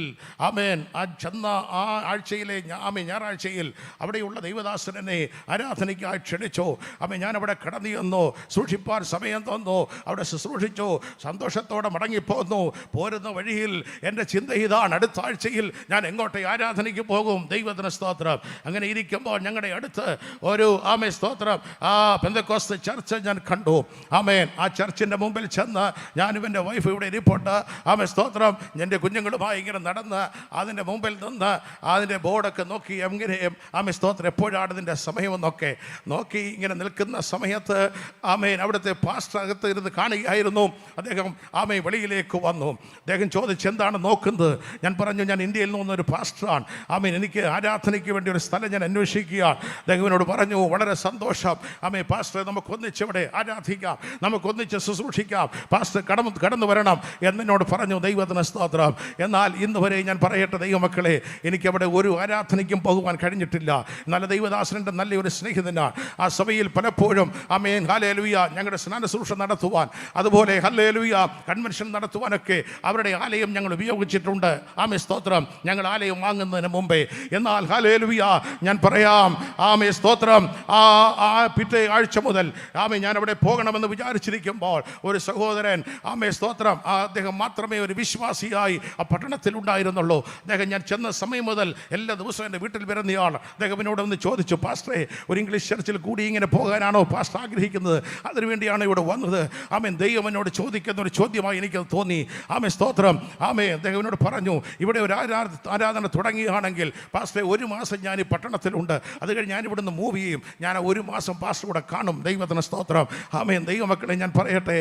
ചെന്ന ആ ആഴ്ചയിലെ ഞായറാഴ്ചയിൽ അവിടെയുള്ള ദൈവദാസനെ ആരാധനയ്ക്കായി ക്ഷണിച്ചു. ഞാനവിടെ കടന്നു ചെന്നു, സൂക്ഷിപ്പാൻ സമയം തന്നു, അവിടെ ശുശ്രൂഷിച്ചു, സന്തോഷത്തോടെ മടങ്ങിപ്പോന്നു. പോരുന്ന വഴിയിൽ എൻ്റെ ചിന്ത ഇതാണ്, അടുത്ത ആഴ്ചയിൽ ഞാൻ എങ്ങോട്ടെ ആരാധന പോകും. ദൈവത്തിന് സ്തോത്രം. അങ്ങനെ ഇരിക്കുമ്പോൾ ഞങ്ങളുടെ അടുത്ത് ഒരു സ്തോത്രം പെന്തക്കോസ്ത് ചർച്ച് ഞാൻ കണ്ടു. ആ ചർച്ചിൻ്റെ മുമ്പിൽ ചെന്ന് ഞാനും എൻ്റെ വൈഫ് ഇവിടെ ഇരിപ്പുണ്ട്. സ്തോത്രം. എൻ്റെ കുഞ്ഞുങ്ങളുമായി ഇങ്ങനെ നടന്ന് അതിൻ്റെ മുമ്പിൽ നിന്ന് അതിൻ്റെ ബോർഡൊക്കെ നോക്കി എങ്ങനെയും സ്തോത്രം എപ്പോഴാണ് ഇതിൻ്റെ സമയമെന്നൊക്കെ നോക്കി ഇങ്ങനെ നിൽക്കുന്ന സമയത്ത് അവിടുത്തെ പാസ്റ്റർ അകത്ത് ഇരുന്ന് കാണുകയായിരുന്നു. അദ്ദേഹം വെളിയിലേക്ക് വന്നു. അദ്ദേഹം ചോദിച്ചു, എന്താണ് നോക്കുന്നത്? ഞാൻ പറഞ്ഞു, ഞാൻ ഇന്ത്യയിൽ നിന്ന് വന്നൊരു പാസ്റ്ററാണ്. എനിക്ക് ആരാധനയ്ക്ക് വേണ്ടി ഒരു സ്ഥലം ഞാൻ അന്വേഷിക്കുകയാണ്. അദ്ദേഹത്തിനോട് പറഞ്ഞു, വളരെ സന്തോഷം പാസ്റ്ററെ, നമുക്ക് ഒന്നിച്ചിവിടെ ആരാധിക്കാം, നമുക്ക് ഒന്നിച്ച് ശുശ്രൂഷിക്കാം, പാസ്റ്റർ കടന്നു വരണം എന്നോട് പറഞ്ഞു. ദൈവത്തിന് സ്തോത്രം. എന്നാൽ ഇന്ന് വരെ ഞാൻ പറയട്ടെ ദൈവമക്കളെ, എനിക്കവിടെ ഒരു ആരാധനയ്ക്കും പോകുവാൻ കഴിഞ്ഞിട്ടില്ല. നല്ല ദൈവദാസൻ്റെ നല്ലൊരു സ്നേഹിതനാണ്. ആ സഭയിൽ പലപ്പോഴും ഹല്ലേലൂയ ഞങ്ങളുടെ സ്നാന ശുശ്രൂഷ നടത്തുവാൻ, അതുപോലെ ഹല്ലേലൂയ കൺവെൻഷൻ നടത്തുവാനൊക്കെ അവരുടെ ആലയം ഞങ്ങൾ ഉപയോഗിച്ചിട്ടുണ്ട്. സ്തോത്രം. ഞങ്ങൾ ആലയം വാങ്ങുന്നതിന് മുമ്പേ. എന്നാൽ ഹല്ലേലൂയ ഞാൻ പറയാം, സ്തോത്രം, പിറ്റേ ആഴ്ച മുതൽ ഞാൻ അവിടെ പോകണമെന്ന് വിചാരിച്ചിരിക്കുമ്പോൾ ഒരു സഹോദരൻ സ്തോത്രം, അദ്ദേഹം മാത്രമേ ഒരു വിശ്വാസിയായി ആ പട്ടണത്തിൽ ഉണ്ടായിരുന്നുള്ളൂ. അദ്ദേഹം ഞാൻ ചെന്ന സമയം മുതൽ എല്ലാ ദിവസവും എൻ്റെ വീട്ടിൽ വരുന്നയാൾ. അദ്ദേഹം എന്നോട് ഒന്ന് ചോദിച്ചു, പാസ്റ്ററെ, ഒരു ഇംഗ്ലീഷ് ചർച്ചിൽ കൂടി ഇങ്ങനെ പോകാനാണോ പാസ്റ്റർ ആഗ്രഹിക്കുന്നത്? അതിനുവേണ്ടിയാണ് ഇവിടെ വന്നത്. ദൈവം എന്നോട് ചോദിക്കുന്ന ഒരു ചോദ്യമായി എനിക്ക് തോന്നി. സ്തോത്രം. അദ്ദേഹം എന്നോട് പറഞ്ഞു, ഇവിടെ ഒരു ആരാധന തുടങ്ങിയാണെങ്കിൽ പാസ്റ്ററെ, 1 മാസം ഞാൻ ഈ പട്ടണത്തിലുണ്ട്, അത് കഴിഞ്ഞ് ഞാൻ ഇവിടുന്ന് മൂവ് ചെയ്യും, ഞാൻ 1 മാസം പാസ്റ്റർ കൂടെ കാണും. ദൈവത്തിന് സ്തോത്രം. ദൈവമക്കളെ ഞാൻ പറയട്ടെ,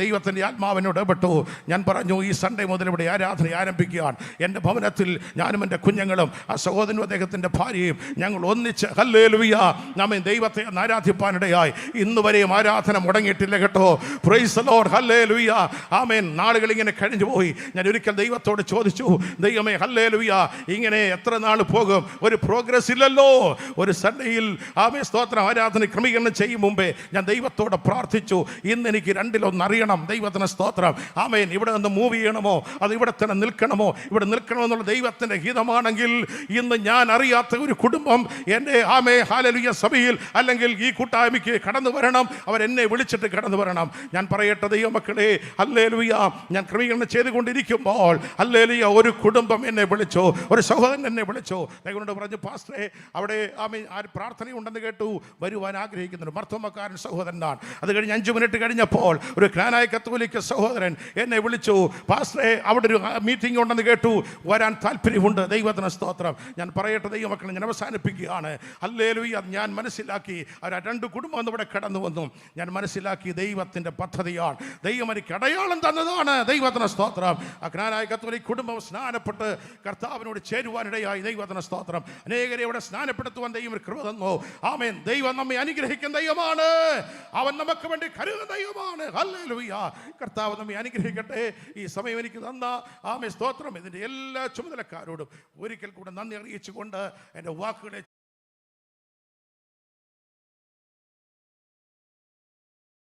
ദൈവത്തിൻ്റെ ആത്മാവിനോട് ഇടപെട്ടു. ഞാൻ പറഞ്ഞു, ഈ സൺഡേ മുതൽ ഇവിടെ ആരാധന ആരംഭിക്കുകയാണ്. എൻ്റെ ഭവനത്തിൽ ഞാനും എൻ്റെ കുഞ്ഞുങ്ങളും ആ സഹോദരനും അദ്ദേഹത്തിൻ്റെ ഭാര്യയും ഞങ്ങൾ ഒന്നിച്ച് ഹല്ലേലൂയ ദൈവത്തെ ആരാധിപ്പാനിടയായി. ഇന്ന് വരെയും ആരാധന മുടങ്ങിയിട്ടില്ല കേട്ടോ. Price the Lord. ഹല്ലേലൂയ. നാളുകൾ ഇങ്ങനെ കഴിഞ്ഞു പോയി. ഞാൻ ഒരിക്കൽ ദൈവത്തോട് ചോദിച്ചു, ദൈവമേ, ഹല്ലേലൂയ, ഇങ്ങനെ എത്ര നാൾ പോകും? ഒരു പ്രോഗ്രസ് ഇല്ലല്ലോ. ഒരു സൺഡേയിൽ ആമേ സ്തോത്രം ആരാധന ക്രമീകരണം ചെയ്യും മുമ്പേ ഞാൻ ദൈവത്തോട് പ്രാർത്ഥിച്ചു, ഇന്ന് എനിക്ക് രണ്ടിലൊന്ന് അറിയണം. ദൈവത്തിന് സ്തോത്രം. ആമേൻ. ഇവിടെ നിന്ന് മൂവ് ചെയ്യണമോ അത് ഇവിടെ തന്നെ നിൽക്കണമോ? ഇവിടെ നിൽക്കണമെന്നുള്ള ദൈവത്തിൻ്റെ ഹിതമാണെങ്കിൽ ഇന്ന് ഞാൻ അറിയാത്ത ഒരു കുടുംബം എൻ്റെ ആമേ ഹല്ലേലൂയ സഭയിൽ അല്ലെങ്കിൽ ഈ കൂട്ടായ്മയ്ക്ക് കടന്നു വരണം. അവരെന്നെ വിളിച്ചിട്ട് കടന്നു വരണം. ഞാൻ പറയട്ടെ ദൈവമക്കളെ, ഹല്ലേലൂയ, ഞാൻ ക്രമീകരണം ചെയ്തുകൊണ്ടിരിക്കുമ്പോൾ ഹല്ലേലൂയ ഒരു കുടുംബം എന്നെ വിളിച്ചു, ഒരു സഹോദരൻ എന്നെ വിളിച്ചു. ദൈവനോട് പറഞ്ഞു, പാസ്റ്ററെ അവിടെ ആമേ ആ പ്രാർത്ഥനയുണ്ടെന്ന് കേട്ടു, വരുവാൻ ആഗ്രഹിക്കുന്നു. മർത്തോമക്കാരൻ സഹോദരനാണ്. അത് കഴിഞ്ഞ് 5 മിനിറ്റ് കഴിഞ്ഞപ്പോൾ ഒരു ക്നാനായ കത്തോലിക്ക സഹോദരൻ എന്നെ വിളിച്ചു, പാസ്റ്ററെ അവിടെ ഒരു മീറ്റിംഗ് ഉണ്ടെന്ന് കേട്ടു, വരാൻ താല്പര്യമുണ്ട്. ദൈവത്തിന് സ്തോത്രം. ഞാൻ പറയട്ടെ ദൈവമക്കളെ, ഞാൻ അവസാനിപ്പിക്കുകയാണ്. ഹല്ലേലൂയ. ഞാൻ മനസ്സിലാക്കി ആ 2 കുടുംബം ഇവിടെ കടന്നു വന്നു. ഞാൻ മനസ്സിലാക്കി ദൈവത്തിൻ്റെ പദ്ധതിയാണ്. ദൈവം എനിക്ക് അടയാളം തന്നതാണ്. ദൈവത്തിന് സ്തോത്രം. ആ ക്നാനായ കത്തോലിക്ക കുടുംബം സ്നാനപ്പെട്ട് കർത്താവിനോട് ചേരുവാനിടയായി. ദൈവത്തിന് സ്തോത്രം. അനേകരെ ഇവിടെ സ്നാനപ്പെടുത്തുവാൻ ദൈവം കൃപ തന്നു. ആമേൻ. ദൈവം നമ്മെ അനുഗ്രഹിക്കുന്ന ദൈവമാണ്. അവൻ നമുക്ക് വേണ്ടി കരുതുന്ന ദൈവമാണ്. ഹല്ലേലൂയ. കർത്താവ് നമ്മെ അനുഗ്രഹിക്കട്ടെ. ഈ സമയം എനിക്ക് തന്ന ആമേൻ സ്തോത്രം ഇതിൻ്റെ എല്ലാ ചുമതലക്കാരോടും ഒരിക്കൽ കൂടെ നന്ദി അറിയിച്ചുകൊണ്ട് എൻ്റെ വാക്കുകളെ